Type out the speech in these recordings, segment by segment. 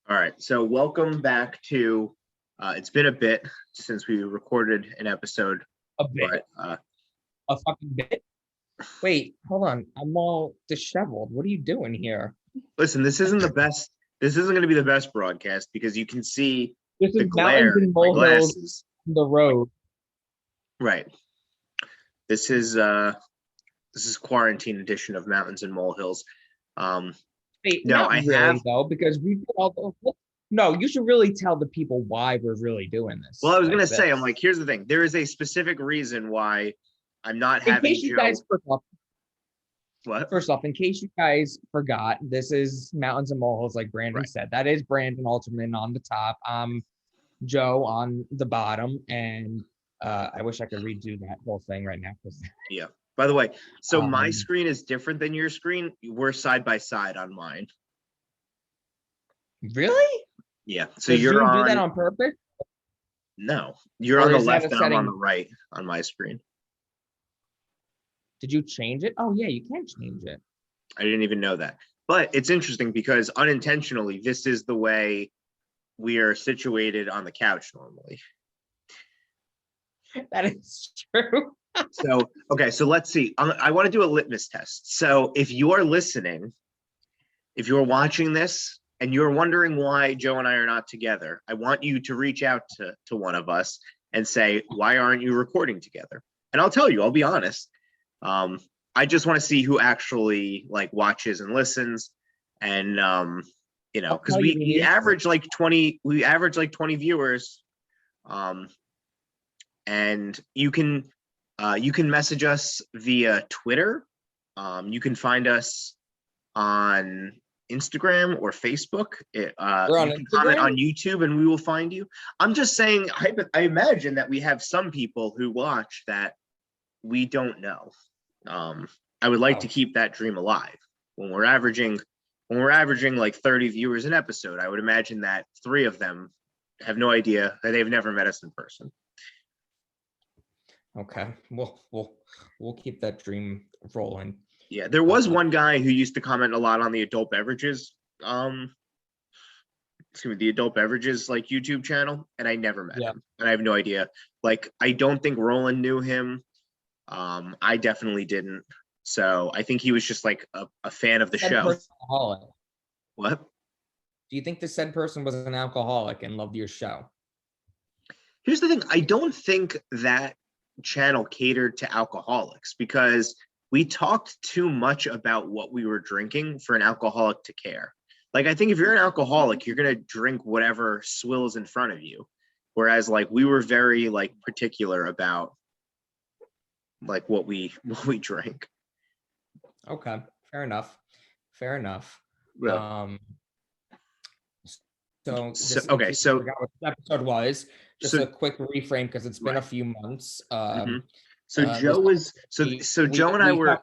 All right, so welcome back to. It's been a bit since we recorded an episode, A bit. but A fucking bit. Wait, hold on. I'm all disheveled. What are you doing here? listen, this isn't the best. This isn't going to be the best broadcast because you can see This the is mountains glare in and my molehills glasses. on the road. Right. This is quarantine edition of Mountains and Molehills. Wait, No, not I really have. though, because we put all the. No, you should really tell the people why we're really doing this. Well, I was like going to say, this. I'm like, here's the thing. There is a specific reason why I'm not In having case you Joe. guys forgot, What? first off, in case you guys forgot, this is Mountains and Molehills, like Brandon Right. said. That is Brandon Alterman on the top. Joe on the bottom, and I wish I could redo that whole thing right now. Yeah. By the way, so my screen is different than your screen. We're side by side on mine. Really? Yeah. So Does you're Zoom on. do that on purpose? No, you're Or on the is that left a and I'm on setting- the right on my screen. Did you change it? Oh yeah, you can change it. I didn't even know that. But it's interesting because unintentionally, this is the way we are situated on the couch normally. That is true. So, okay, so let's see. I want to do a litmus test. So if you're listening, if you're watching this and you're wondering why Joe and I are not together, I want you to reach out to one of us and say, why aren't you recording together? And I'll tell you, I'll be honest. I just want to see who actually like watches and listens. And because we average like 20 viewers. And you can message us via Twitter. You can find us on Instagram or Facebook. You can comment on YouTube and we will find you. I'm just saying, I imagine that we have some people who watch that we don't know. I would like to keep that dream alive. When we're averaging like 30 viewers an episode, I would imagine that 3 of them have no idea, that they've never met us in person. Okay, we'll keep that dream rolling. Yeah, there was one guy who used to comment a lot on the adult beverages, the adult beverages like YouTube channel, and I never met him, and I have no idea. Like, I don't think Roland knew him. I definitely didn't. So I think he was just like a fan of the show. Alcoholic. What? Do you think the said person was an alcoholic and loved your show? Here's the thing. I don't think that channel catered to alcoholics because we talked too much about what we were drinking for an alcoholic to care. Like, I think if you're an alcoholic, you're going to drink whatever swills in front of you. Whereas like we were very like particular about like what we drank. Okay, fair enough. Yeah. So okay, I forgot what the episode was. Just a quick reframe because it's been a few months. So Joe and I were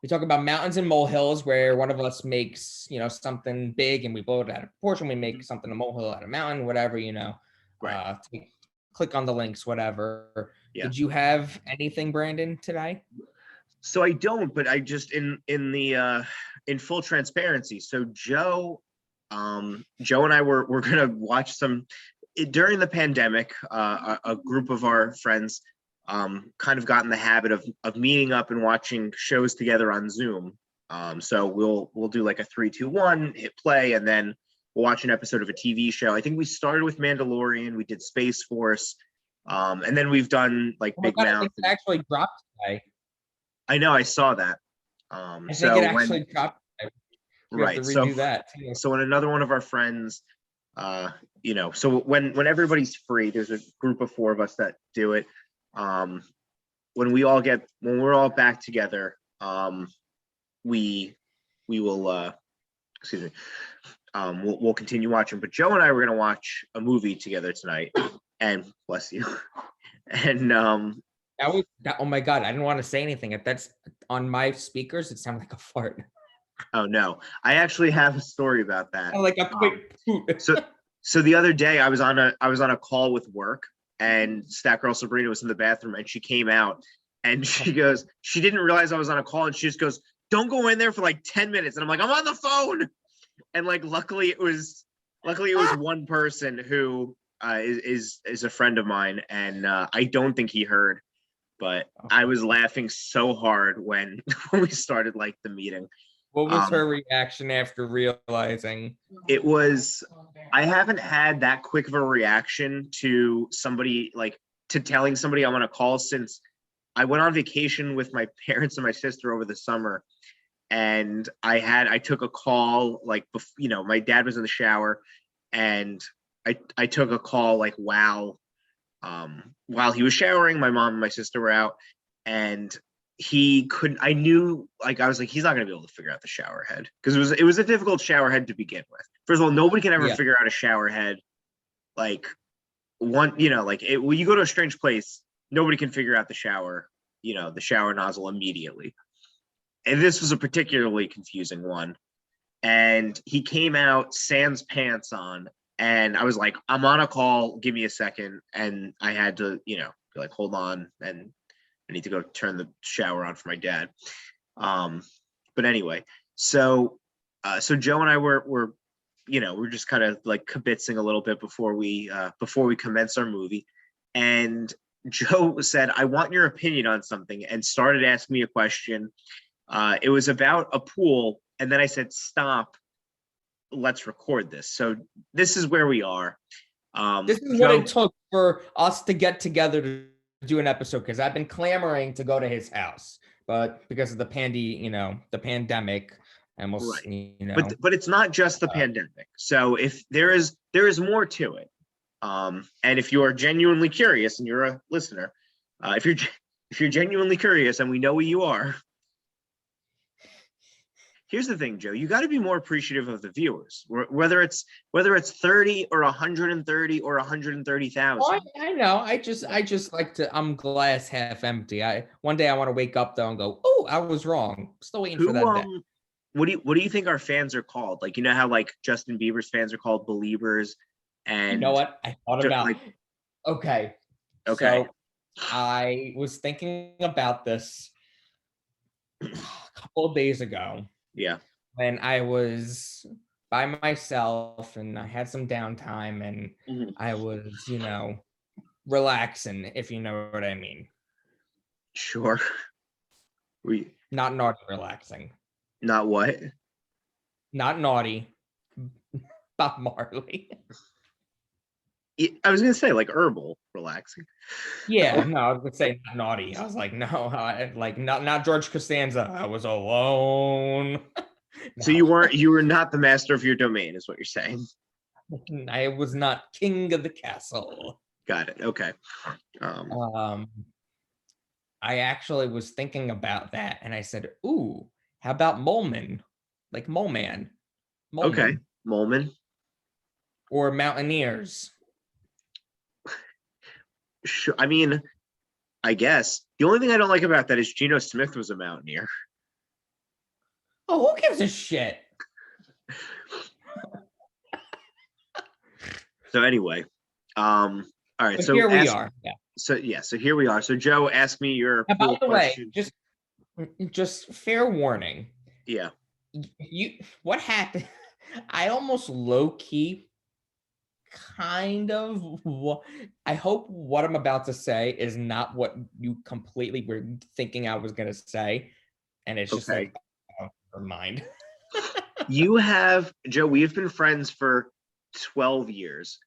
we talk about mountains and molehills, where one of us makes something big and we blow it out of proportion. We make something a molehill out of mountain, whatever Right. Click on the links, whatever. Yeah. Did you have anything, Brandon, today? So I don't, but I just in full transparency. So Joe and I were gonna watch some during the pandemic. A group of our friends kind of got in the habit of meeting up and watching shows together on Zoom. So we'll do like a 3, 2, 1, hit play, and then we'll watch an episode of a TV show. I think we started with Mandalorian. We did Space Force. And then we've done like Big Mouth. I think it actually dropped today. I know, I saw that. I think it actually dropped today. Right. So when another one of our friends, so when everybody's free, there's a group of 4 of us that do it. When we're all back together, we will we'll continue watching. But Joe and I were gonna watch a movie together tonight, and bless you. And oh my God, I didn't want to say anything. If that's on my speakers, it sounded like a fart. Oh no, I actually have a story about that. Like a quick so the other day I was on a call with work, and Stat Girl Sabrina was in the bathroom, and she came out and she goes, she didn't realize I was on a call, and she just goes, "Don't go in there for like 10 minutes." And I'm like, "I'm on the phone." And like, luckily it was Luckily, it was one person who is a friend of mine, and I don't think he heard. But I was laughing so hard when when we started like the meeting. What was her reaction after realizing? It was, I haven't had that quick of a reaction to somebody, like to telling somebody I'm on a call, since I went on vacation with my parents and my sister over the summer. And I took a call, like, you know, my dad was in the shower, and I took a call like while he was showering. My mom and my sister were out, and he couldn't, I knew, like, I was like, he's not gonna be able to figure out the shower head, because it was a difficult shower head to begin with. First of all, nobody can ever figure out a shower head. Like, one, you know, like when you go to a strange place, nobody can figure out the shower, you know, the shower nozzle immediately. And this was a particularly confusing one. And he came out sans pants on, and I was like, I'm on a call, give me a second. And I had to, you know, be like, hold on, and I need to go turn the shower on for my dad. But anyway, so Joe and I were, you know, we're just kind of like kibitzing a little bit before we commence our movie. And Joe said, I want your opinion on something, and started asking me a question. It was about a pool. And then I said, stop, let's record this. So this is where we are. This is what it took for us to get together to do an episode, because I've been clamoring to go to his house, but because of the pandemic, I almost, right. You know. But it's not just the pandemic. So if there is more to it. And if you are genuinely curious, and you're a listener, if you're genuinely curious, and we know who you are, here's the thing, Joe, you got to be more appreciative of the viewers, whether it's 30 or 130 or 130,000. Oh, I know. I just like to, I'm glass half empty. One day I want to wake up though and go, oh, I was wrong. Still waiting for that day. What do you think our fans are called? Like, you know how like Justin Bieber's fans are called Beliebers, and you know what? I thought about, like, okay. So I was thinking about this a couple of days ago. Yeah. When I was by myself and I had some downtime, and I was, you know, relaxing, if you know what I mean. Sure. Not naughty relaxing. Not what? Not naughty. Bob Marley. I was gonna say like herbal relaxing. Yeah, no, I was gonna say not naughty. I was like, no, like not George Costanza. I was alone. No. So you were not the master of your domain, is what you're saying. I was not king of the castle. Got it. Okay. I actually was thinking about that, and I said, ooh, how about Moleman? Like Moleman. Okay. Moleman. Or Mountaineers. Sure. I mean, I guess the only thing I don't like about that is Geno Smith was a Mountaineer. Oh, who gives a shit? So anyway, all right. But so here we are. Yeah. So here we are. So Joe, ask me your. By the way, just fair warning. Yeah. What happened? I almost low key. Kind of. I hope what I'm about to say is not what you completely were thinking I was gonna say, and it's just like, oh, never mind. You have, Joe, we've been friends for 12 years.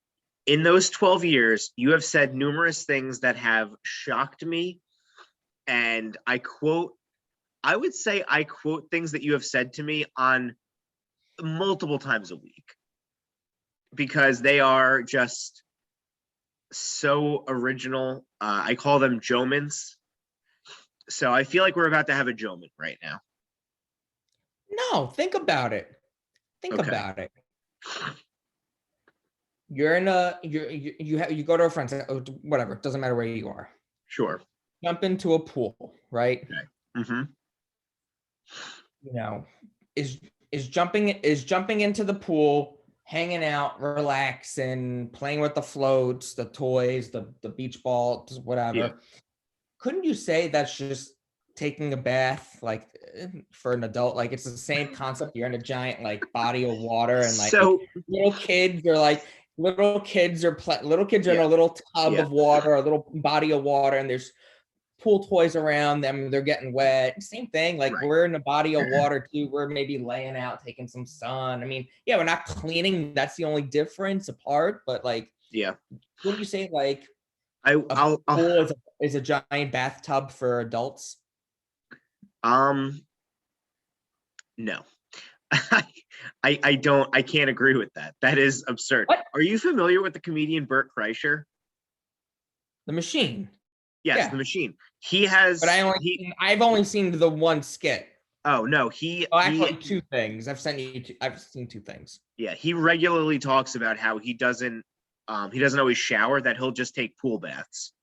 In those 12 years, you have said numerous things that have shocked me, and I would say I quote things that you have said to me on multiple times a week, because they are just so original. I call them Jomans. So I feel like we're about to have a Joman right now. No, think about it. Think about it. You're in you go to a friend's, whatever, it doesn't matter where you are. Sure. Jump into a pool, right? Okay. Mm-hmm. You know, is jumping into the pool, hanging out, relaxing, playing with the floats, the toys, the beach balls, whatever. Yeah. Couldn't you say that's just taking a bath like for an adult. Like it's the same concept. You're in a giant like body of water, and like So little kids are like little kids are in Yeah. a little tub Yeah. of water, a little body of water, and there's pool toys around them. They're getting wet. Same thing. Like Right. we're in a body of water too. We're maybe laying out, taking some sun. I mean, yeah, we're not cleaning. That's the only difference apart. But like, Yeah. what do you say? Like I a I'll pool is a giant bathtub for adults. No. I can't agree with that. That is absurd. What? Are you familiar with the comedian Bert Kreischer? The machine. Yes, Yeah. the machine. He has But I've only seen the one skit. oh no, Oh, actually, two things. I've seen two things. yeah, he regularly talks about how he doesn't always shower, that he'll just take pool baths.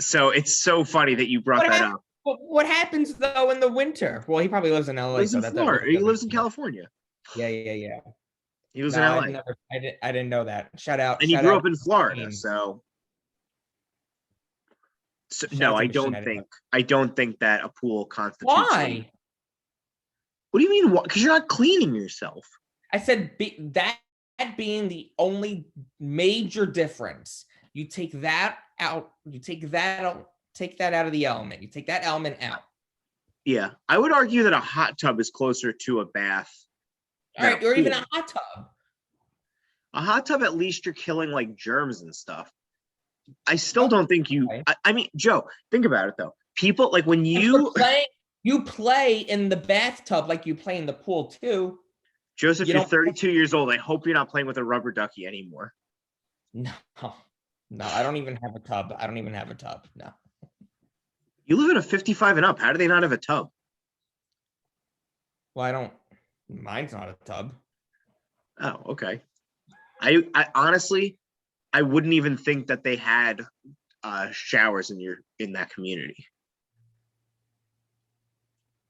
So it's so funny that you brought that up. What happens though in the winter? Well, he probably lives in LA. Lives in Florida. He lives in California. Yeah. He lives in LA. I didn't know that. Shout out. And he grew up in Florida, so no, I don't think that a pool constitutes. Why? What do you mean? Because you're not cleaning yourself. I said that being the only major difference. You take that out. You take that out. Take that out of the element. You take that element out. Yeah, I would argue that a hot tub is closer to a bath. All right, or even a hot tub. A hot tub, at least you're killing like germs and stuff. I still don't think you. I mean, Joe, think about it though. People like when you play in the bathtub like you play in the pool too. Joseph, you're 32 years old. I hope you're not playing with a rubber ducky anymore. No, I don't even have a tub. No. You live in a 55 and up. How do they not have a tub? Well, mine's not a tub. Oh, okay. I honestly, I wouldn't even think that they had showers in that community.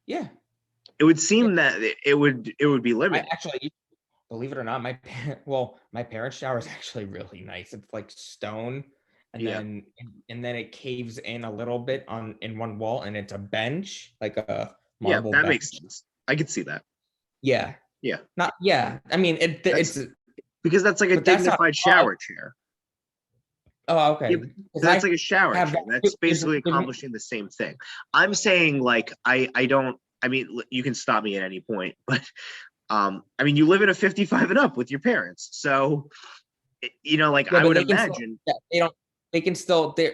Yeah. It would seem that it would be limited. Actually, believe it or not, my parents' shower is actually really nice. It's like stone, and then it caves in a little bit in one wall, and it's a bench, like a marble bench. Makes sense. I could see that. Yeah. I mean, it's because that's like a dignified shower chair. Oh, okay. Yeah, that's like a shower chair. That's basically accomplishing the same thing. I'm saying like I mean, you can stop me at any point, but I mean, you live in a 55 and up with your parents, so like I would imagine they can still do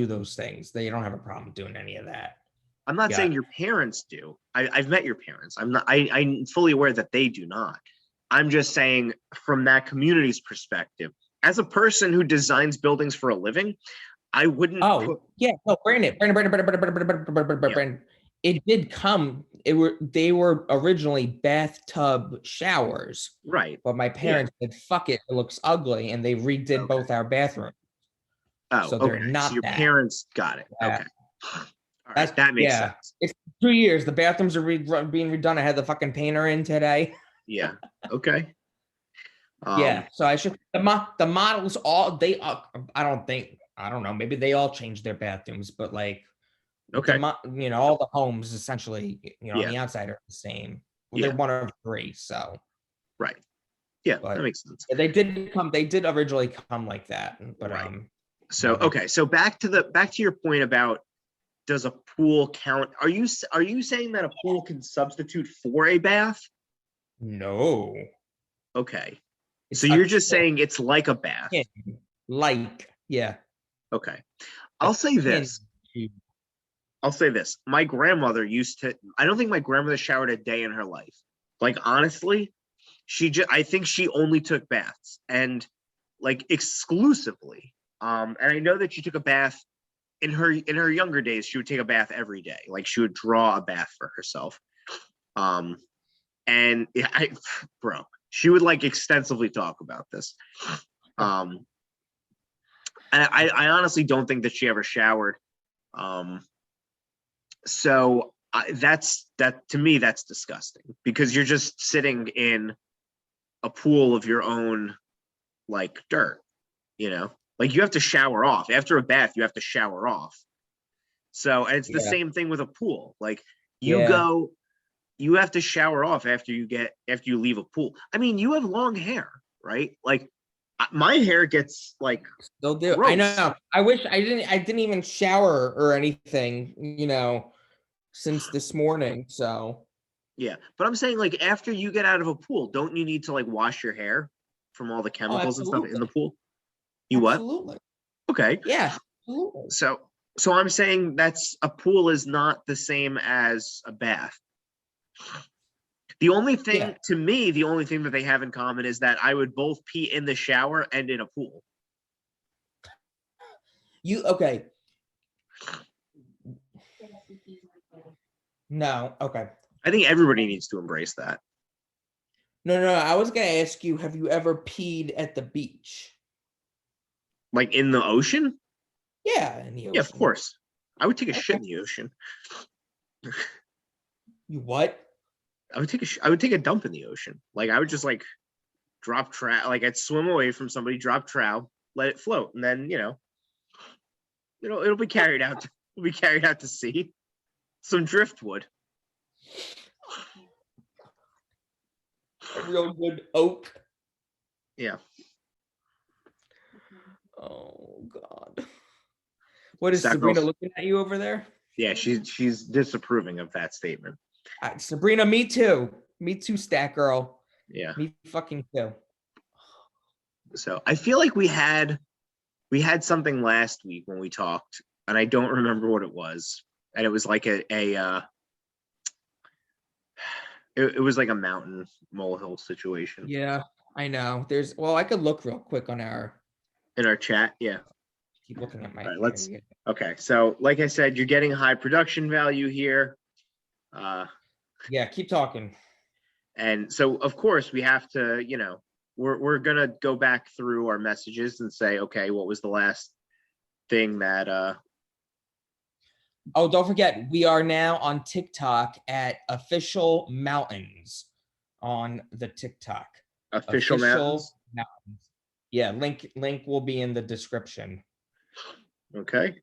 those things. They don't have a problem doing any of that. I'm not saying your parents do. I've met your parents. I'm fully aware that they do not. I'm just saying from that community's perspective, as a person who designs buildings for a living, I wouldn't. Brandon. It did come. They were originally bathtub showers, right? But my parents said, "Fuck it, it looks ugly," and they redid both our bathrooms. Oh, so they're not. So your parents got it. Yeah. Okay. All right, that makes sense. It's 2 years. The bathrooms are being redone. I had the fucking painter in today. Yeah. Okay. So I should the models all I don't know, maybe they all changed their bathrooms, but like okay, all the homes essentially on the outside are the same. Well, they're one of three, so right. Yeah, that makes sense. They did originally come like that, but right. So okay, so back to your point about, does a pool count? Are you saying that a pool can substitute for a bath? No. Okay. So you're just saying it's like a bath. Yeah. Okay. I'll say this. My grandmother I don't think my grandmother showered a day in her life. Like, honestly, I think she only took baths, and like exclusively. And I know that she took a bath in her younger days. She would take a bath every day. Like, she would draw a bath for herself. And she would like extensively talk about this. And I honestly don't think that she ever showered. So to me, that's disgusting, because you're just sitting in a pool of your own, like, dirt, like you have to shower off after a bath. You have to shower off. So, and it's the Yeah. same thing with a pool. Like Yeah. you have to shower off after you leave a pool. I mean, you have long hair, right? Like my hair gets like Still do. I gross. know. I wish I didn't even shower or anything, since this morning. So Yeah, but I'm saying like after you get out of a pool, don't you need to like wash your hair from all the oh, chemicals and stuff in the absolutely. pool? You what? Absolutely. Okay. Yeah. Absolutely. So I'm saying that's a pool is not the same as a bath. The only Yeah. thing to me, the only thing that they have in common is that I would both pee in the shower and in a pool. Okay. No. Okay. I think everybody needs to embrace that. No. I was gonna ask you, have you ever peed at the beach? Like in the ocean? Yeah, in the Yeah, of ocean. course. I would take a shit Okay. in the ocean. You what? I would take a dump in the ocean. Like I would just like drop trout. Like I'd swim away from somebody, drop trout, let it float, and then it'll be carried out. It'll be carried out to sea. Some driftwood. A real good oak. Yeah. Oh God. What is That Sabrina girl's- looking at you over there? Yeah, she's disapproving of that statement. Sabrina, me too. Me too, stat girl. Yeah. Me fucking too. So I feel like we had something last week when we talked, and I don't remember what it was. And it was like it was like a mountain molehill situation. Yeah, I know. I could look real quick on our. In our chat. Yeah. Keep looking at my. All right, okay. So like I said, you're getting high production value here. Yeah, keep talking. And so of course we have to, we're gonna go back through our messages and say, okay, what was the last thing that Oh, don't forget, we are now on TikTok at Official Mountains on the TikTok. official mountains? Mountains. Yeah, link will be in the description. Okay.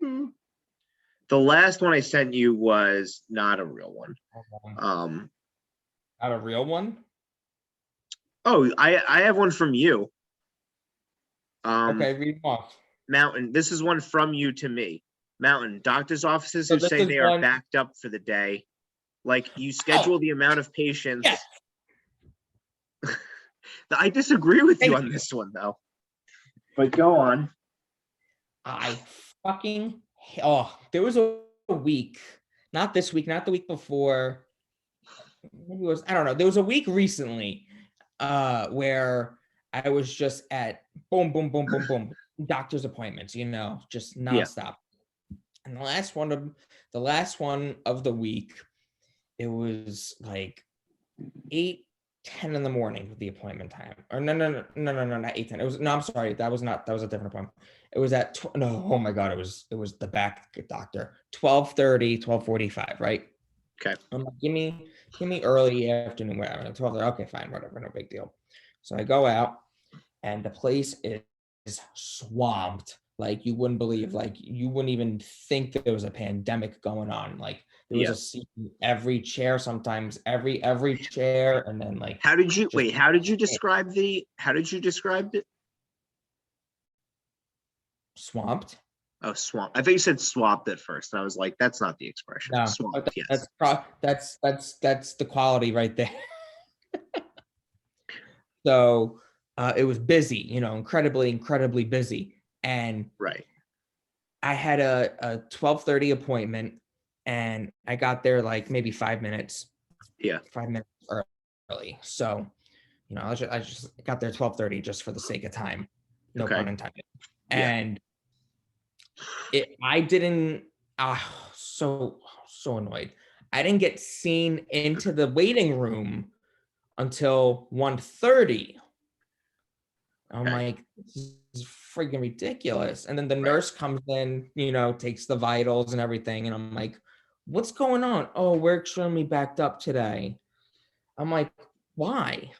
The last one I sent you was not a real one. Not a real one? Oh, I have one from you. Okay, read them off. Mountain, this is one from you to me. Mountain, doctor's offices So who this say is they are one- backed up for the day. Like you schedule the amount of patients. Yes. I disagree with you Thank on you. this one though. But go on. I fucking there was a week, not this week, not the week before. Maybe it was, I don't know. There was a week recently where I was just at boom, doctor's appointments, just nonstop. And the last one of the week, it was like 8:10 in the morning with the appointment time. Or no, not 8:10. I'm sorry, that was a different appointment. It was at oh my God, it was the back doctor. 12:30, 12:45, right? Okay. I'm like, give me early afternoon, whatever. 12. Okay, fine, whatever, no big deal. So I go out, and the place is swamped. Like you wouldn't believe. Like you wouldn't even think that there was a pandemic going on. Like there was a seat in every chair. Sometimes every chair, and then like. How did you describe it? Swamped. Oh, swamp. I thought you said swamped at first, and I was like, that's not the expression. No, Swamped, yes. That's the quality right there. So it was busy, incredibly busy. And right. I had a 12:30 appointment, and I got there like maybe 5 minutes. Yeah. 5 minutes early. So, I just got there 12:30 just for the sake of time. No pun intended. Yeah. And I didn't. So annoyed. I didn't get seen into the waiting room until 1:30. I'm like, this is freaking ridiculous. And then the nurse comes in, takes the vitals and everything. And I'm like, what's going on? Oh, we're extremely backed up today. I'm like, why?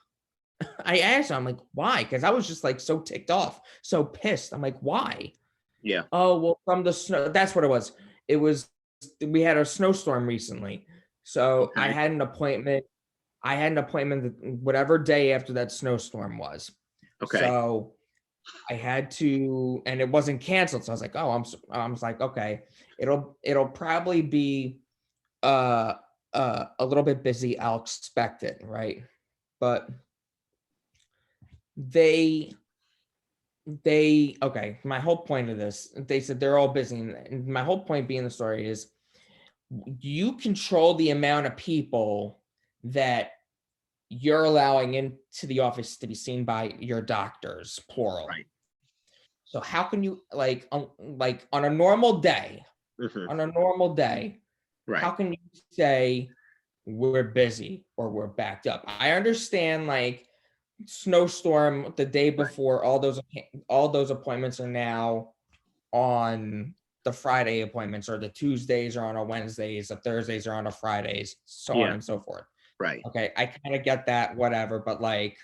I asked her, I'm like, why? Because I was just like so ticked off, so pissed. I'm like, why? Yeah. Oh, well, from the snow, that's what it was. It was, we had a snowstorm recently. So Okay. I had an appointment whatever day after that snowstorm was. Okay. So I had to, and it wasn't canceled. So I was like, oh, I was like, okay, it'll probably be a little bit busy. I'll expect it, right? But they okay, my whole point of this, they said they're all busy. And my whole point being the story is you control the amount of people that you're allowing into the office to be seen by your doctors, plural. Right. So how can you like on a normal day, Mhm. how Right. can you say we're busy or we're backed up? I understand like snowstorm the day Right. before, all those appointments are now on the Friday appointments, or the Tuesdays are on a Wednesdays, the Thursdays are on a Fridays, so on Yeah. and so forth. Right. Okay, I kind of get that, whatever, but like,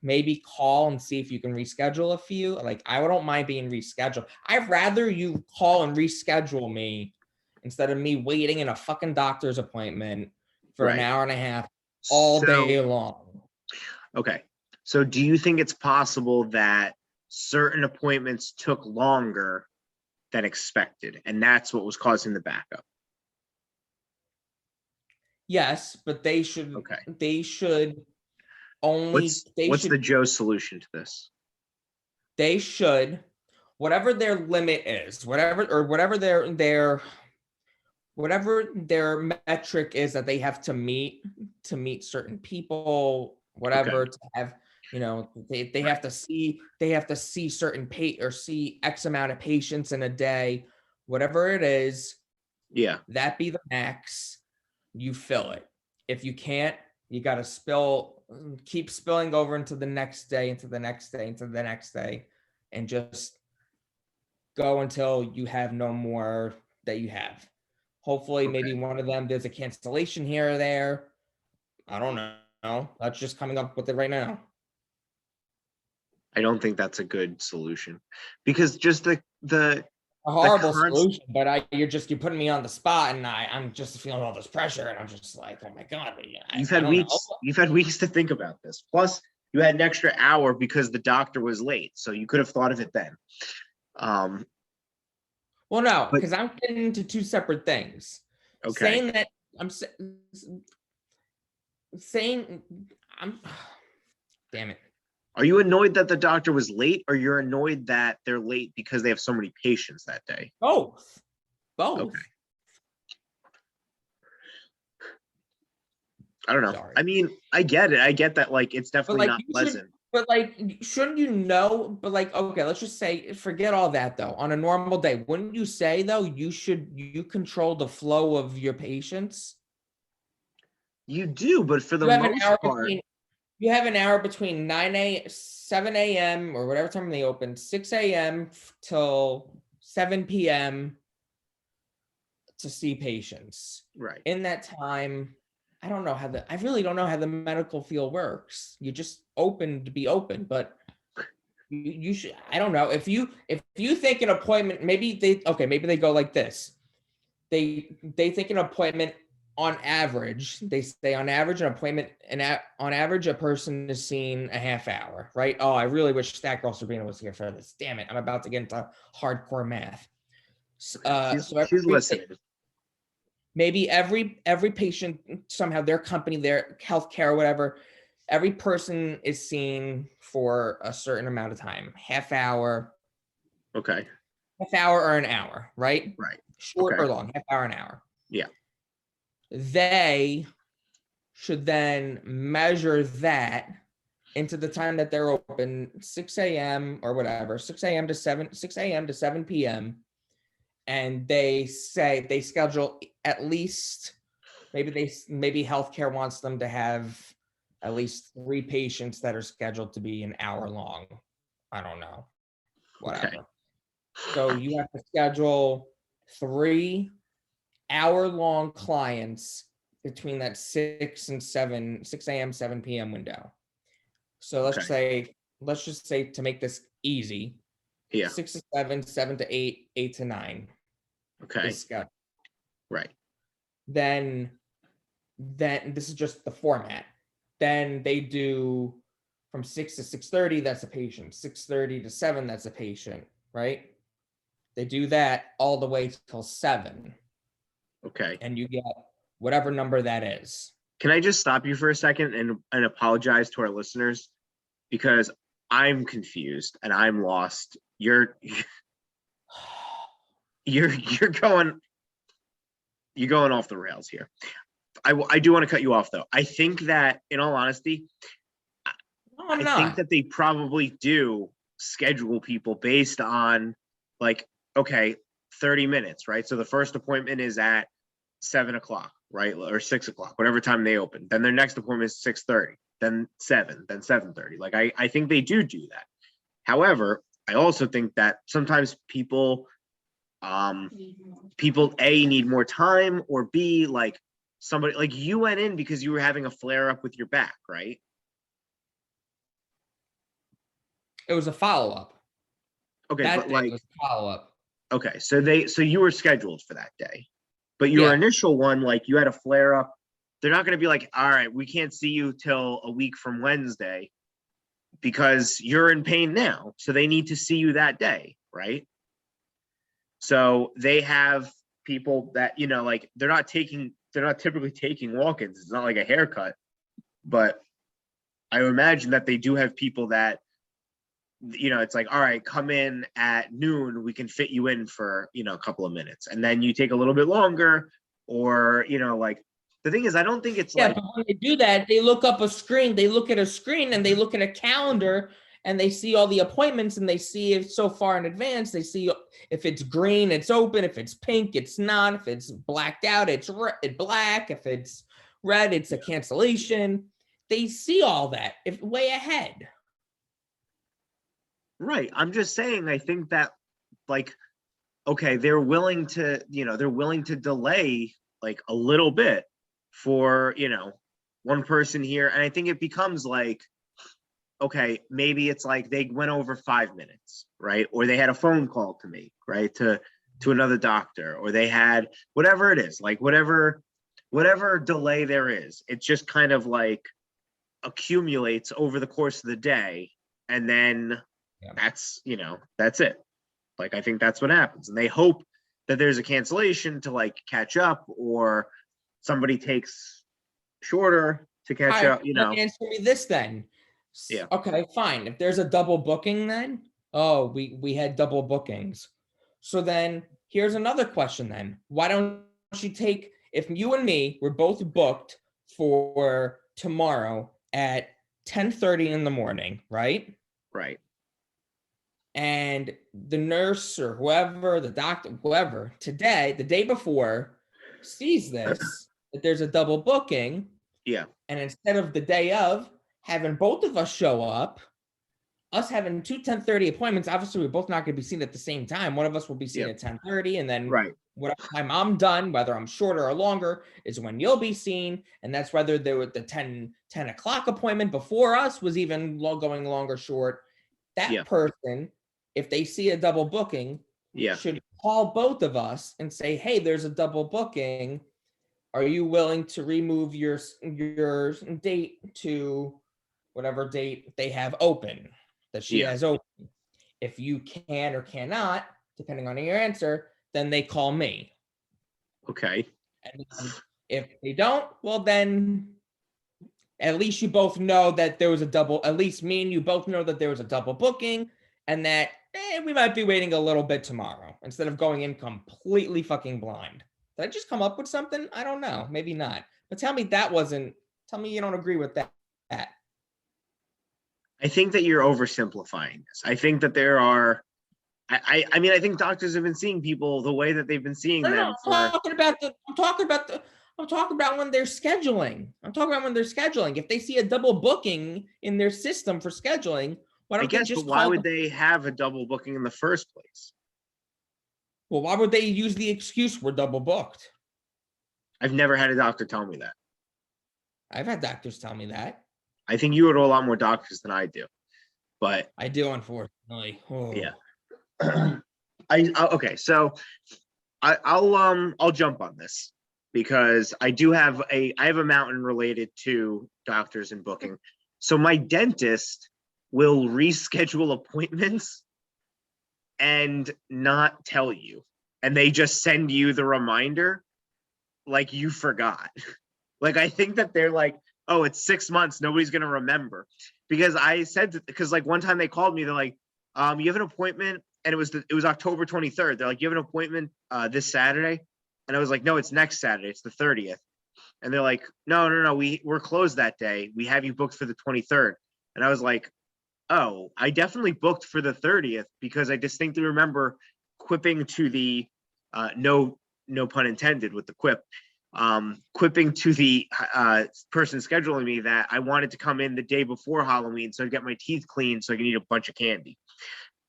maybe call and see if you can reschedule a few. Like, I don't mind being rescheduled. I'd rather you call and reschedule me instead of me waiting in a fucking doctor's appointment for an Right. hour and a half all So, day long. okay. So do you think it's possible that certain appointments took longer than expected, and that's what was causing the backup? Yes, but Okay. they should only What's the Joe solution to this? they should, whatever their limit is, whatever their metric is that they have to meet certain people, Okay. whatever, to have, they have Right. to see certain or see X amount of patients in a day, whatever it is, Yeah. that be the max, you fill it. If you can't, you got to keep spilling over into the next day, into the next day, into the next day, and just go until you have no more that you have. Hopefully, maybe Okay. one of them, there's a cancellation here or there. I don't know. That's just coming up with it right now. I don't think that's a good solution, because just A the horrible const solution, but you're putting me on the spot, and I'm just feeling all this pressure, and I'm just like, oh my god, I don't know. you've had weeks to think about this. Plus, you had an extra hour because the doctor was late, so you could have thought of it then. Um, Well, no, but because I'm getting into two separate things. okay. Saying that I'm saying I'm damn it. Are you annoyed that the doctor was late, or you're annoyed that they're late because they have so many patients that day? Both. Okay. Both. I don't know. Sorry. I mean, I get it. I get that, like, it's But definitely like not pleasant. shouldn't you know? But like, okay, let's just say, forget all that though. On a normal day, wouldn't you say though, you control the flow of your patients? You do, but for the You have an most hour part, between you have an hour between 7 a.m. or whatever time they open, 6 a.m. till 7 p.m. to see patients. right. In that time, I really don't know how the medical field works. You just open to be open, but you should, I don't know. If you think an appointment, maybe they go like this. They think an appointment, on average, they say on average an appointment, and on average a person is seen a half hour, right? Oh, I really wish Stack Girl Sabrina was here for this. Damn it, I'm about to get into hardcore math. Okay. So She's listening. maybe every patient, somehow their company, their healthcare, whatever, every person is seen for a certain amount of time, Okay. half hour or an hour, right? Right. Short Okay. or long, half hour, an hour. Yeah. They should then measure that into the time that they're open, 6 a.m. or whatever, 6 a.m. to 7 p.m. And they schedule at least, maybe healthcare wants them to have at least 3 patients that are scheduled to be an hour long. I don't know, Okay. whatever. So you have to schedule 3 hour-long clients between that 6 a.m., 7 p.m. window. So Okay. let's just say, to make this easy, Yeah. 6 to 7, 7 to 8, 8 to 9. Okay. Is scheduled. Right. Then this is just the format. Then they do from 6 to 6:30, that's a patient. 6:30 to 7, that's a patient, right? They do that all the way till 7. Okay. And you get whatever number that is. Can I just stop you for a second and apologize to our listeners? Because I'm confused and I'm lost. You're going off the rails here. I do want to cut you off though. I think that, in all honesty, No, I think that they probably do schedule people based on like, okay, 30 minutes, right? So the first appointment is at 7 o'clock, right? Or 6 o'clock, whatever time they open. Then their next appointment is 6:30, then 7, then 7:30. Like I think they do that. However, I also think that sometimes people A, need more time, or B, like somebody like you went in because you were having a flare up with your back, right? It was a follow-up. Okay, That but day like, was a follow-up. okay, so you were scheduled for that day, but your initial one, like you had a flare up. They're not going to be like, all right, we can't see you till a week from Wednesday because you're in pain now. So they need to see you that day, right? So they have people that, like they're not typically taking walk-ins. It's not like a haircut, but I imagine that they do have people that, it's like, all right, come in at noon. We can fit you in for, a couple of minutes, and then you take a little bit longer, or, like the thing is, I don't think it's like, but when they do that, they look up a screen, they look at a screen and they look at a calendar and they see all the appointments and they see if so far in advance, they see if it's green, it's open. If it's pink, it's not. If it's blacked out, it's black. If it's red, it's a cancellation. They see all that way ahead. right. I'm just saying, I think that like, okay, they're willing to delay like a little bit for, one person here. And I think it becomes like, okay, maybe it's like they went over 5 minutes, right? Or they had a phone call to make, right? To another doctor, or they had whatever it is, like whatever delay there is, it just kind of like accumulates over the course of the day. And then that's it. Like, I think that's what happens. And they hope that there's a cancellation to like catch up, or somebody takes shorter to catch up, Answer me this then. Yeah. Okay, fine. If there's a double booking, then we had double bookings. So then here's another question then. Why don't you take, if you and me were both booked for tomorrow at 10:30 in the morning, right? Right. And the nurse or whoever, the doctor, whoever, today, the day before, sees this, that there's a double booking. Yeah. And instead of the day of having both of us show up, us having two 10:30 appointments, obviously we're both not going to be seen at the same time. One of us will be seen at 10:30, and then whatever time I'm done, whether I'm shorter or longer, is when you'll be seen. And that's whether there was the 10 o'clock appointment before us was even going longer short. That person, if they see a double booking, should call both of us and say, hey, there's a double booking. Are you willing to remove your date to whatever date they have open, that she has open? If you can or cannot, depending on your answer, then they call me. Okay. And if they don't, well, then at least you both know that there was a double, at least me and you both know that there was a double booking, and that we might be waiting a little bit tomorrow instead of going in completely fucking blind. Did I just come up with something? I don't know. Maybe not. But tell me tell me you don't agree with that. I think that you're oversimplifying this. I think that there are, I mean, I think doctors have been seeing people the way that they've been seeing them. I'm talking about when they're scheduling. If they see a double booking in their system for scheduling, why don't they just why would they have a double booking in the first place? Well, why would they use the excuse we're double booked? I've never had a doctor tell me that. I've had doctors tell me that. I think you would know a lot more doctors than I do, but I do, unfortunately. Yeah. Okay, so I'll jump on this because I have a mountain related to doctors and booking. So my dentist will reschedule appointments and not tell you, and they just send you the reminder like you forgot. Like I think that they're like, oh, it's 6 months, nobody's gonna remember. Because I said, because like one time they called me, they're like, you have an appointment, and it was October 23rd. They're like, you have an appointment this Saturday, and I was like, no, it's next Saturday, it's the 30th. And they're like, no, we're closed that day. We have you booked for the 23rd. And I was like, oh, I definitely booked for the 30th because I distinctly remember quipping to the no pun intended with the quip, quipping to the person scheduling me that I wanted to come in the day before Halloween so I'd get my teeth cleaned so I can eat a bunch of candy.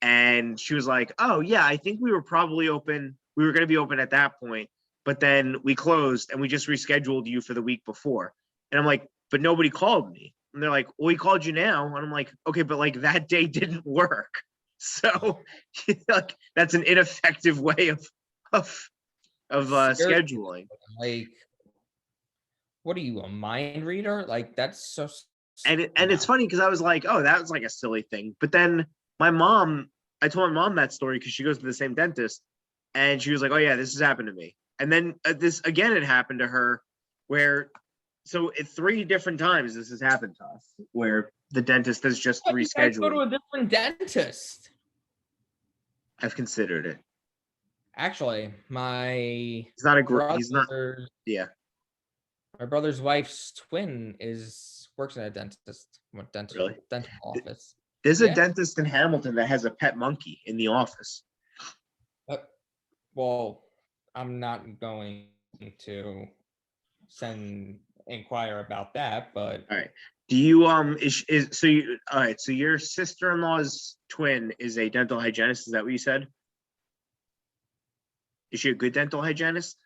And she was like, oh yeah, I think we were probably open. We were going to be open at that point, but then we closed and we just rescheduled you for the week before. And I'm like, but nobody called me. And they're like, well, we called you now. And I'm like, okay, but like that day didn't work. So like that's an ineffective way of scheduling. Like, what are you, a mind reader? Like that's so. And it's funny because I was like, oh, that was like a silly thing. But then I told my mom that story because she goes to the same dentist, and she was like, oh yeah, this has happened to me. And then this again had happened to her, where so it's 3 different times this has happened to us, where the dentist has just rescheduled. Go to a different dentist. I've considered it. Actually, he's not a great. He's not. Yeah. My brother's wife's twin works at a dental office. There's a dentist in Hamilton that has a pet monkey in the office. Well, I'm not going to inquire about that, but all right. Do you all right? So your sister-in-law's twin is a dental hygienist. Is that what you said? Is she a good dental hygienist?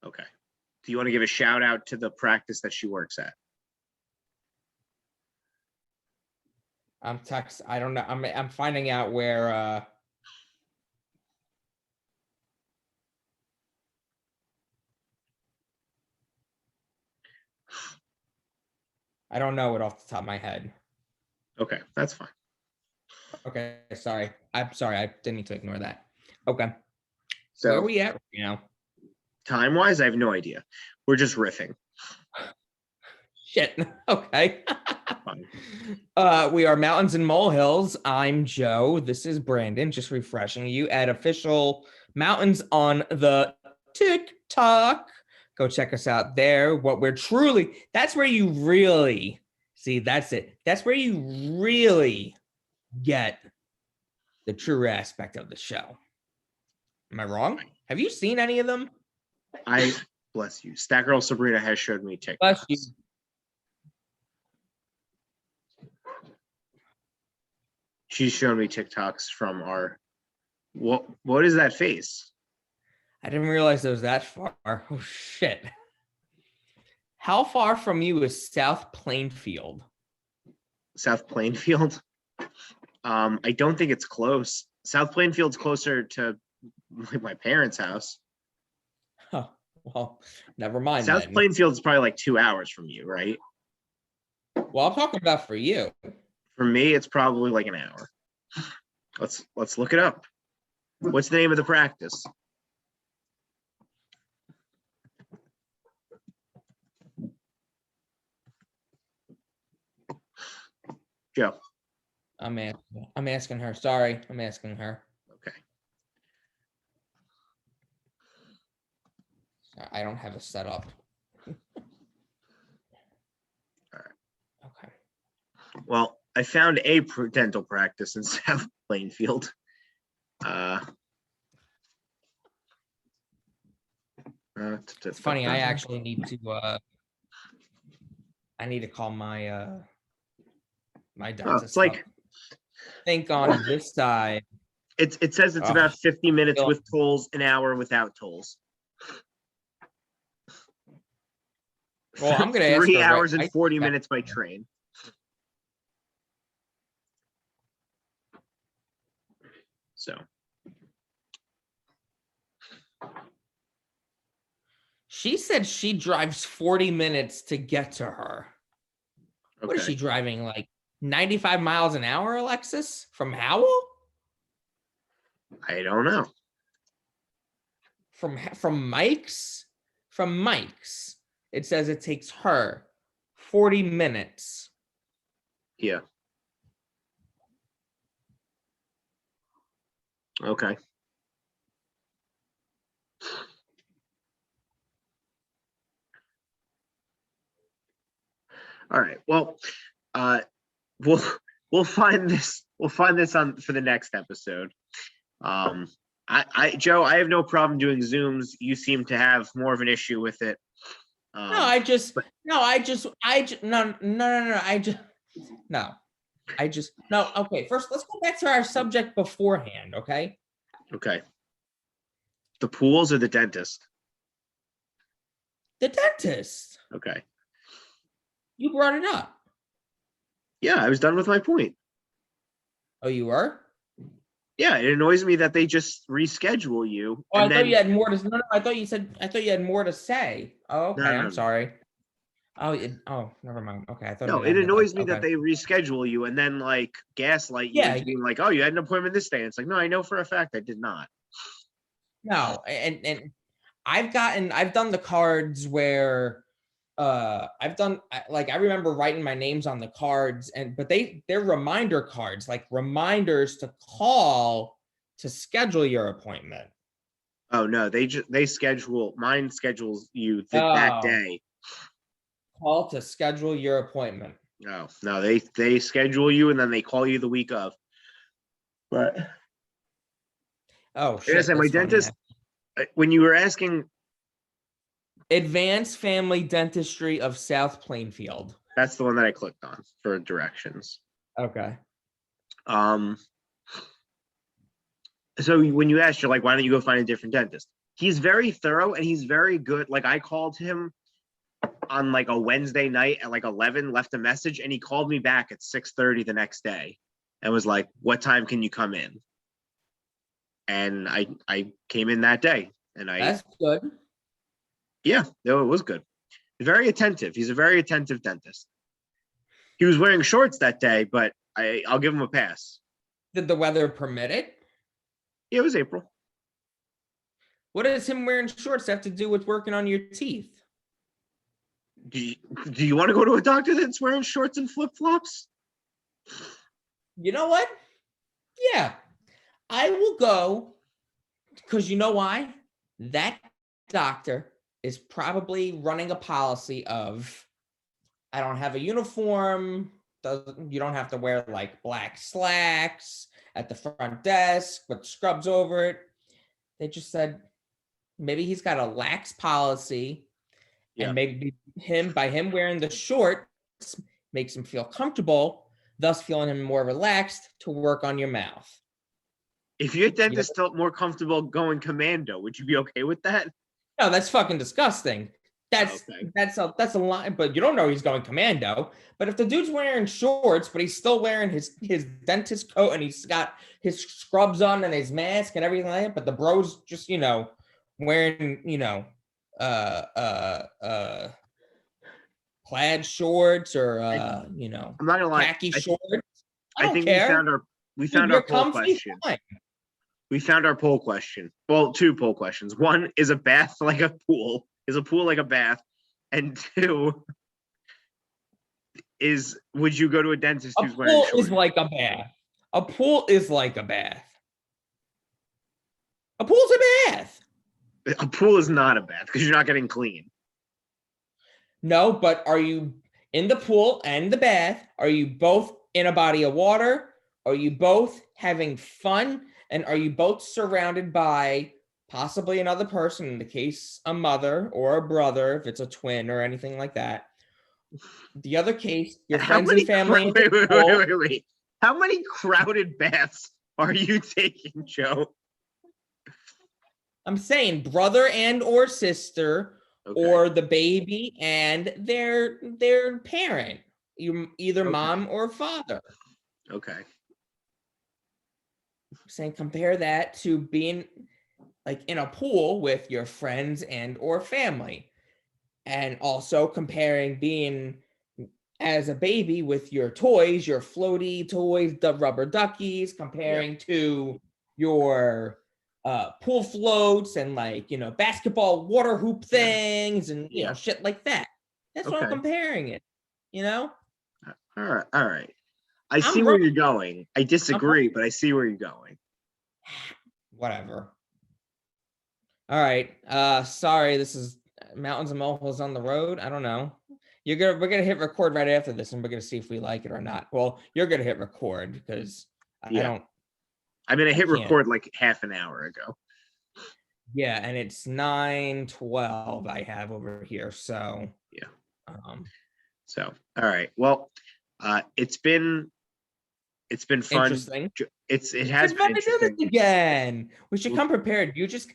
Okay. Do you want to give a shout out to the practice that she works at? I don't know. I'm finding out where I don't know it off the top of my head. Okay, that's fine. Okay, sorry. I'm sorry. I didn't mean to ignore that. Okay. So where are we at right now? Time-wise, I have no idea. We're just riffing. Shit. Okay. We are Mountains and Molehills. I'm Joe. This is Brandon. Just refreshing you at official Mountains on the TikTok. Go check us out there. That's where you really see. That's it. That's where you really get the true aspect of the show. Am I wrong? Have you seen any of them? Bless you. Stat Girl Sabrina has showed me TikToks. Bless you. She's shown me TikToks from our. What is that face? I didn't realize it was that far. Oh shit. How far from you is South Plainfield? South Plainfield? I don't think it's close. South Plainfield's closer to my parents' house. Oh, well, never mind. South Plainfield's probably like 2 hours from you, right? Well, I'm talking about for you. For me, it's probably like an hour. Let's look it up. What's the name of the practice? Joe. I'm asking her. Sorry, I'm asking her. Okay. I don't have it set up. All right. Okay. Well, I found a dental practice in South Plainfield. It's funny. I actually need to. I need to call my my dentist. It's like. I think on this side. It says it's about 50 minutes with tolls, an hour without tolls. Well, I'm gonna ask 3 hours and 40 minutes by train. So she said she drives 40 minutes to get to her. okay. What is she driving, like 95 miles an hour, Alexis, from Howell? I don't know. From Mike's? From Mike's. It says it takes her 40 minutes. Yeah. Okay. All right. Well, we'll find this. We'll find this on for the next episode. Joe, I have no problem doing Zooms. You seem to have more of an issue with it. No. Okay, first let's go back to our subject beforehand, okay? Okay. The pools or the dentist? The dentist. Okay. You brought it up. Yeah, I was done with my point. Oh, you were? Yeah, it annoys me that they just reschedule you. Oh, I thought you had more to. No, I thought you had more to say. Oh, okay. No. I'm sorry. Oh, never mind. Okay, I thought. No, it annoys me that they reschedule you and then like gaslight you into being like, "Oh, you had an appointment this day." And it's like, no, I know for a fact I did not. No, and I've done the cards where I remember writing my names on the cards, but they're reminder cards, like reminders to call to schedule your appointment. Oh no, mine schedules you that day. Call to schedule your appointment. No, they schedule you and then they call you the week of. But shit, like I said, my dentist, when you were asking, Advanced Family Dentistry of South Plainfield. That's the one that I clicked on for directions. Okay. So when you asked, you're like, why don't you go find a different dentist? He's very thorough and he's very good. Like I called him on like a Wednesday night at like 11, left a message, and he called me back at 6:30 the next day and was like, what time can you come in? And I came in that day, and That's good. Yeah, no, it was good. Very attentive. He's a very attentive dentist. He was wearing shorts that day, but I'll give him a pass. Did the weather permit it? Yeah, it was April. What does him wearing shorts have to do with working on your teeth? Do you want to go to a doctor that's wearing shorts and flip-flops? You know what? Yeah, I will go, because you know why? That doctor is probably running a policy of, I don't have a uniform, you don't have to wear like black slacks at the front desk with scrubs over it. They just said maybe he's got a lax policy, and maybe by him wearing the shorts makes him feel comfortable, thus feeling him more relaxed to work on your mouth. If your dentist felt more comfortable going commando, would you be okay with that? No, that's fucking disgusting. That's a line, but you don't know he's going commando. But if the dude's wearing shorts, but he's still wearing his dentist coat and he's got his scrubs on and his mask and everything like that, but the bro's just, wearing, plaid shorts or I'm not gonna lie, khaki shorts. I think care. we found our poll question. Fine. We found our poll question. Well, two poll questions. One, is a bath like a pool? Is a pool like a bath? And two, would you go to a dentist who's wearing shorts? A pool is like a bath. A pool is like a bath. A pool's a bath. A pool is not a bath because you're not getting clean. No, but are you in the pool and the bath? Are you both in a body of water? Are you both having fun? And are you both surrounded by possibly another person, in the case a mother or a brother, if it's a twin or anything like that? The other case, your friends and family. Wait. How many crowded baths are you taking, Joe? I'm saying brother and or sister, or the baby and their parent, either mom or father. Okay. saying compare that to being like in a pool with your friends and or family, and also comparing being as a baby with your toys, your floaty toys, the rubber duckies, comparing to your pool floats and like, you know, basketball water hoop things and, you know, shit like that. That's what I'm comparing it, you know? All right. All right. I see I'm where wrong. you're going. I disagree, but I see where you're going. Whatever. All right. Sorry, this is Mountains and Molehills on the Road. I don't know. We're gonna hit record right after this, and we're gonna see if we like it or not. Well, you're gonna hit record because I don't. I mean, I hit can't. record like half an hour ago. Yeah, and it's 9:12 I have over here. So yeah. So all right. Well, it's been fun. Interesting. It has been fun interesting. to do this again. We should come prepared. You just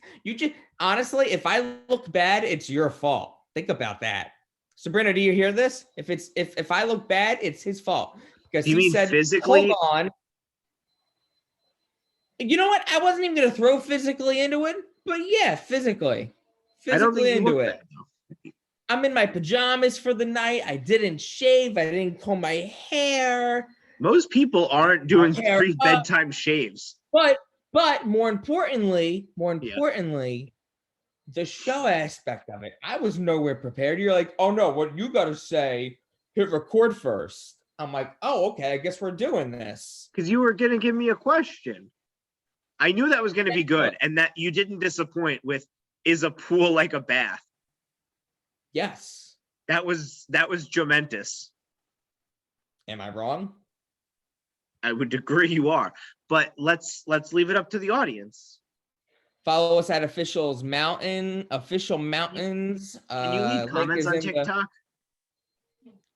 honestly, if I look bad, it's your fault. Think about that. Sabrina, do you hear this? If I look bad, it's his fault because you he mean said, physically? "Hold on." You know what? I wasn't even gonna throw physically into it, but yeah, physically into it. I'm in my pajamas for the night. I didn't shave. I didn't comb my hair. Most people aren't doing pre-bedtime shaves. But more importantly, the show aspect of it, I was nowhere prepared. You're like, oh no, what you got to say, hit record first. I'm like, oh, okay, I guess we're doing this. Because you were going to give me a question. I knew that was going to be good, and that you didn't disappoint with, is a pool like a bath? Yes. That was Jomentous. Am I wrong? I would agree you are, but let's leave it up to the audience. Follow us at Official Mountains. Can you leave comments on TikTok?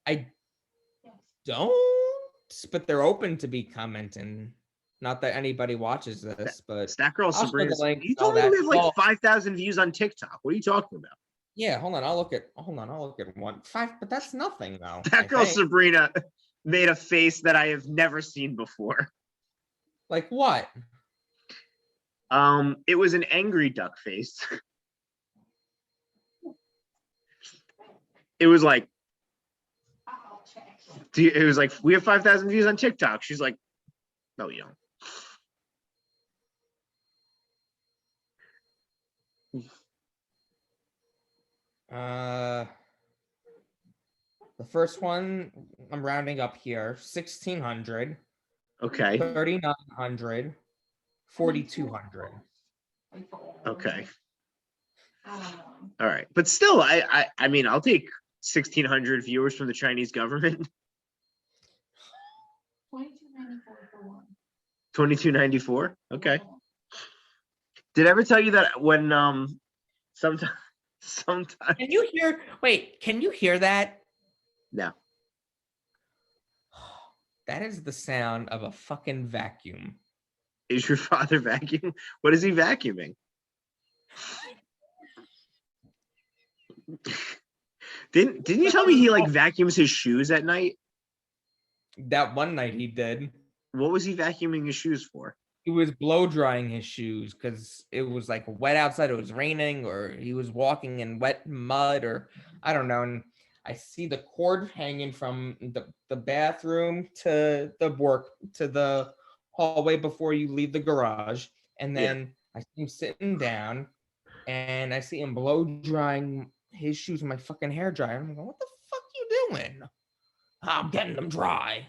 I don't, but they're open to be commenting. Not that anybody watches this, but that girl Sabrina, you told me we have like 5,000 views on TikTok. What are you talking about? Yeah, hold on. I'll look at 5, but that's nothing though. That girl Sabrina made a face that I have never seen before. Like what? It was an angry duck face. It was like, we have 5,000 views on TikTok. She's like, no, you don't. The first one, I'm rounding up here, 1,600. Okay. 3,900. 4,200. Okay. All right, but still, I mean, I'll take 1,600 viewers from the Chinese government. 22.94 for one. 22.94. Okay. Did I ever tell you that when sometimes Can you hear? Wait, can you hear that? No. That is the sound of a fucking vacuum. Is your father vacuuming? What is he vacuuming? Didn't you tell me he like vacuums his shoes at night? That one night he did. What was he vacuuming his shoes for? He was blow drying his shoes because it was like wet outside. It was raining, or he was walking in wet mud, or I don't know. And I see the cord hanging from the bathroom to the hallway before you leave the garage. And then I see him sitting down, and I see him blow drying his shoes with my fucking hair dryer. I'm like, what the fuck you doing? I'm getting them dry.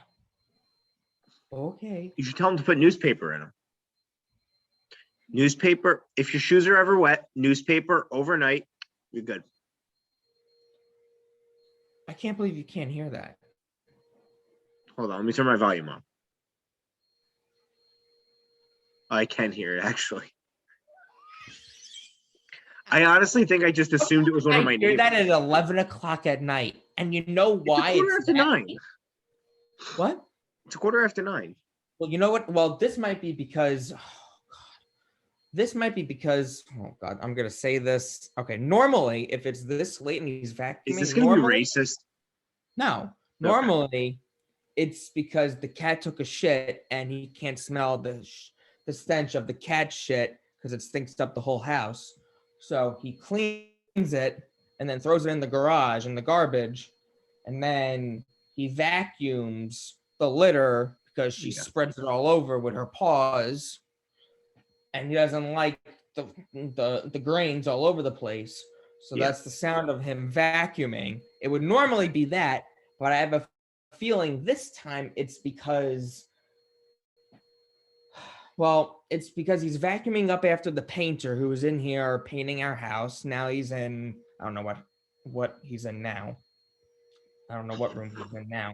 Okay. You should tell him to put newspaper in them. Newspaper. If your shoes are ever wet, newspaper overnight, you're good. I can't believe you can't hear that. Hold on, let me turn my volume on. I can hear it, actually. I honestly think I just assumed it was one of my neighbors. I hear that at 11 o'clock at night. And you know why? It's 9:15. What? It's 9:15. Well, you know what? Well, this might be because, oh God, I'm going to say this. Okay, normally, if it's this late and he's vacuuming. Is this going to be racist? No. Normally, it's because the cat took a shit and he can't smell the stench of the cat shit because it stinks up the whole house. So he cleans it and then throws it in the garage in the garbage. And then he vacuums the litter because she spreads it all over with her paws. And he doesn't like the grains all over the place. So that's the sound of him vacuuming. It would normally be that, but I have a feeling this time it's because he's vacuuming up after the painter who was in here painting our house. Now he's in, I don't know what he's in now. I don't know what room he's in now.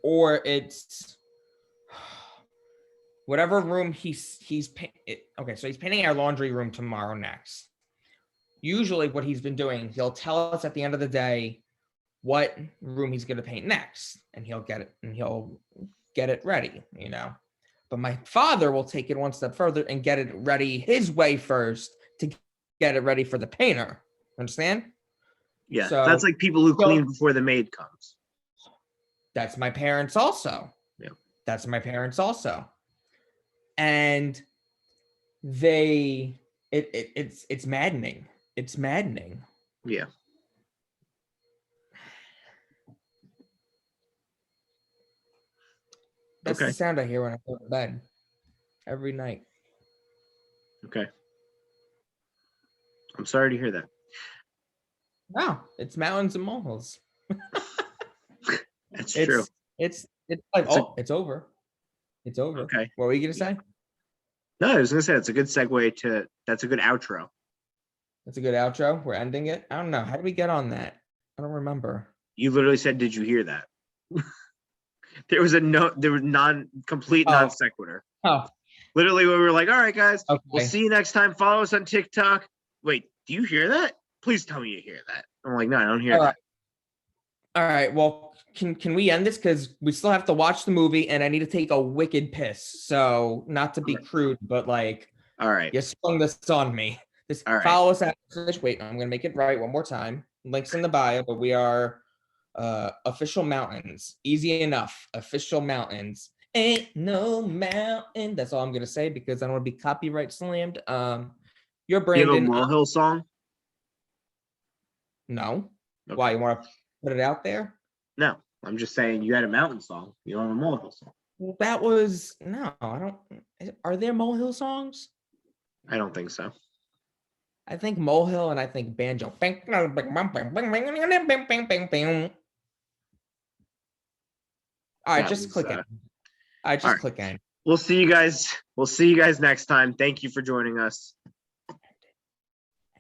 Or it's whatever room he's okay, so he's painting our laundry room tomorrow next. Usually what he's been doing, he'll tell us at the end of the day what room he's going to paint next, and he'll get it ready, you know. But my father will take it one step further and get it ready his way first to get it ready for the painter. Understand? Yeah, so, that's like people who clean before the maid comes. That's my parents also. Yeah. That's my parents also. And it's maddening. It's maddening. Yeah. That's the sound I hear when I go to bed every night. Okay. I'm sorry to hear that. Wow, it's mountains and molehills. That's true. It's like, it's over. It's over. Okay. What were you gonna say? No, I was gonna say that's a good segue that's a good outro. That's a good outro. We're ending it. I don't know. How did we get on that? I don't remember. You literally said, "Did you hear that?" There was complete non sequitur. Oh. Literally, we were like, "All right, guys, Okay. we'll see you next time. Follow us on TikTok." Wait, do you hear that? Please tell me you hear that. I'm like, no, I don't hear that. All right. Well, can we end this because we still have to watch the movie and I need to take a wicked piss. So not to be crude, but like, all right, you sprung this on me. Just follow us at. Wait, I'm gonna make it right one more time. Links in the bio, but we are Official Mountains. Easy enough. Official Mountains. Ain't no mountain. That's all I'm gonna say because I don't want to be copyright slammed. You're Brandon. You have a Molehill song? No. Okay. Why, you want to put it out there? No, I'm just saying you had a mountain song. You don't have a Molehill song. Well, that was no. I don't. Are there Molehill songs? I don't think so. I think Molehill and I think BranJoe. All right, just click it. I just click in. We'll see you guys. We'll see you guys next time. Thank you for joining us.